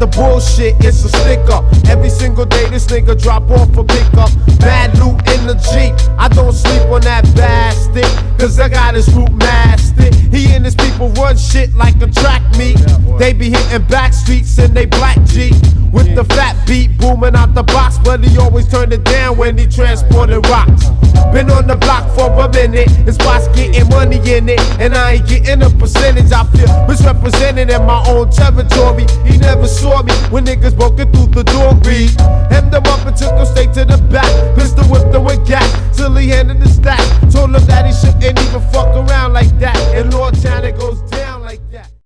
the bullshit, it's a stick up. Every single day this nigga drop off a pickup. Bad loot in the Jeep, I don't sleep on that bastard, cause I got his root mastered. He and his people run shit like a track meet. They be hitting back streets in they black Jeep, with the fat beat booming out the box, but he always turned it down when he transported rocks. Been on the block for a minute, his spots getting money in it, and I ain't getting a percentage. I feel misrepresented in my own territory. He never saw me when niggas broken through the door. Hemmed him up and took him straight to the back. Pistol whipped him with gas till he handed the stack. Told him that he shouldn't even fuck around like that. In Lordtown it goes down like that.